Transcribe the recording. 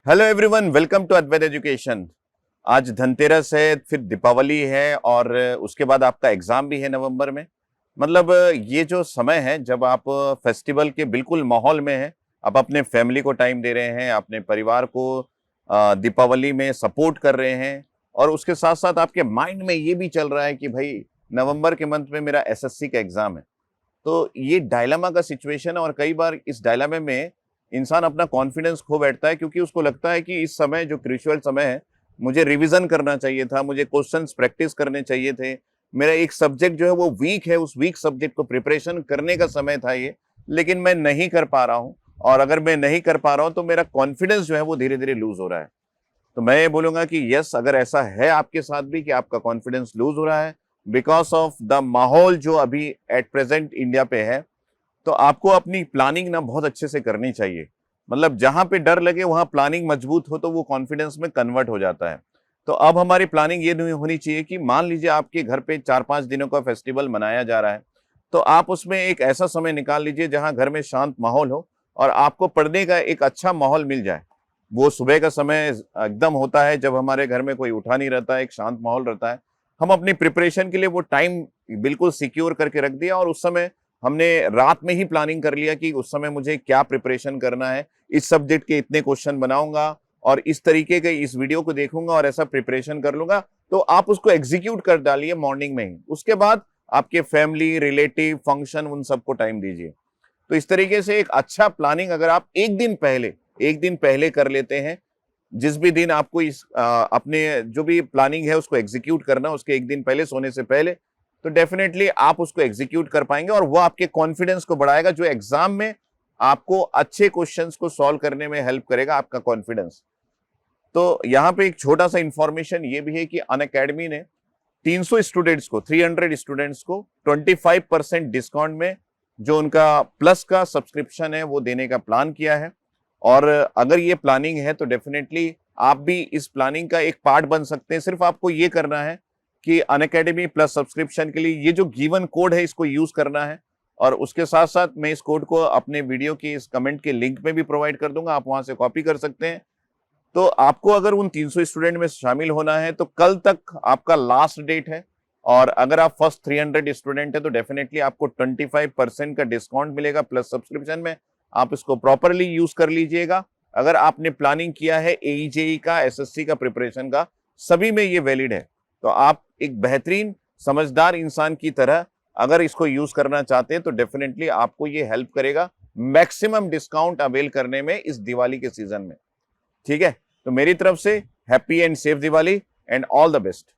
Hello everyone, welcome to Advait Education. आज धनतेरस है, फिर दीपावली है और उसके बाद आपका एग्जाम भी है नवंबर में। मतलब ये जो समय है जब आप फेस्टिवल के बिल्कुल माहौल में हैं, आप अपने फैमिली को टाइम दे रहे हैं, अपने परिवार को दीपावली में सपोर्ट कर रहे हैं और उसके साथ साथ आपके माइंड में ये भी चल रहा है कि भाई नवंबर के मंथ में मेरा एसएससी का एग्जाम है। तो ये डायलेमा का सिचुएशन है और कई बार इस डायलेमा में इंसान अपना कॉन्फिडेंस खो बैठता है क्योंकि उसको लगता है कि इस समय जो क्रूशियल समय है, मुझे रिवीजन करना चाहिए था, मुझे क्वेश्चंस प्रैक्टिस करने चाहिए थे। मेरा एक सब्जेक्ट जो है वो वीक है, उस वीक सब्जेक्ट को प्रिपरेशन करने का समय था ये, लेकिन मैं नहीं कर पा रहा हूँ। और अगर मैं नहीं कर पा रहा हूँ तो मेरा कॉन्फिडेंस जो है वो धीरे-धीरे लूज़ हो रहा है। तो मैं ये बोलूँगा कि यस, अगर ऐसा है आपके साथ भी कि आपका कॉन्फिडेंस लूज़ हो रहा है बिकॉज़ ऑफ द माहौल जो अभी एट प्रेज़ेंट इंडिया पे है, तो आपको अपनी प्लानिंग ना बहुत अच्छे से करनी चाहिए। मतलब जहाँ पे डर लगे वहाँ प्लानिंग मजबूत हो तो वो कॉन्फिडेंस में कन्वर्ट हो जाता है। तो अब हमारी प्लानिंग ये नहीं होनी चाहिए कि मान लीजिए आपके घर पे 4-5 दिनों का फेस्टिवल मनाया जा रहा है, तो आप उसमें एक ऐसा समय निकाल लीजिए जहाँ घर में शांत माहौल हो और आपको पढ़ने का एक अच्छा माहौल मिल जाए। वो सुबह का समय एकदम होता है जब हमारे घर में कोई उठा नहीं रहता है, एक शांत माहौल रहता है। हम अपनी प्रिपरेशन के लिए वो टाइम बिल्कुल सिक्योर करके रख दिया और उस समय हमने रात में ही प्लानिंग कर लिया कि उस समय मुझे क्या प्रिपरेशन करना है, इस सब्जेक्ट के इतने क्वेश्चन बनाऊंगा और इस तरीके के इस वीडियो को देखूंगा और ऐसा प्रिपरेशन कर लूंगा। तो आप उसको एग्जीक्यूट कर डालिए मॉर्निंग में ही। उसके बाद आपके फैमिली, रिलेटिव, फंक्शन उन सबको टाइम दीजिए। तो इस तरीके से एक अच्छा प्लानिंग अगर आप एक दिन पहले कर लेते हैं, जिस भी दिन आपको अपने जो भी प्लानिंग है उसको एग्जीक्यूट करना, उसके एक दिन पहले सोने से पहले, तो डेफिनेटली आप उसको एग्जीक्यूट कर पाएंगे और वो आपके कॉन्फिडेंस को बढ़ाएगा, जो एग्जाम में आपको अच्छे क्वेश्चंस को सॉल्व करने में हेल्प करेगा, आपका कॉन्फिडेंस। तो यहाँ पे एक छोटा सा इंफॉर्मेशन ये भी है कि अनअकैडमी ने 300 स्टूडेंट्स को 25% डिस्काउंट में जो उनका प्लस का सब्सक्रिप्शन है वो देने का प्लान किया है। और अगर ये प्लानिंग है तो डेफिनेटली आप भी इस प्लानिंग का एक पार्ट बन सकते हैं। सिर्फ आपको ये करना है कि अनअकैडमी प्लस सब्सक्रिप्शन के लिए ये जो गिवन कोड है इसको यूज करना है। और उसके साथ साथ मैं इस कोड को अपने वीडियो की इस कमेंट के लिंक में भी प्रोवाइड कर दूंगा, आप वहां से कॉपी कर सकते हैं। तो आपको अगर उन 300 स्टूडेंट में शामिल होना है तो कल तक आपका लास्ट डेट है। और अगर आप फर्स्ट 300 स्टूडेंट है तो डेफिनेटली आपको 25% का डिस्काउंट मिलेगा प्लस सब्सक्रिप्शन में। आप इसको प्रॉपरली यूज कर लीजिएगा। अगर आपने प्लानिंग किया है एईजेई का, एसएससी का प्रिपरेशन का, सभी में ये वैलिड है। तो आप एक बेहतरीन समझदार इंसान की तरह अगर इसको यूज करना चाहते हैं तो डेफिनेटली आपको ये हेल्प करेगा मैक्सिमम डिस्काउंट अवेल करने में इस दिवाली के सीजन में। ठीक है, तो मेरी तरफ से happy and safe Diwali and all the best.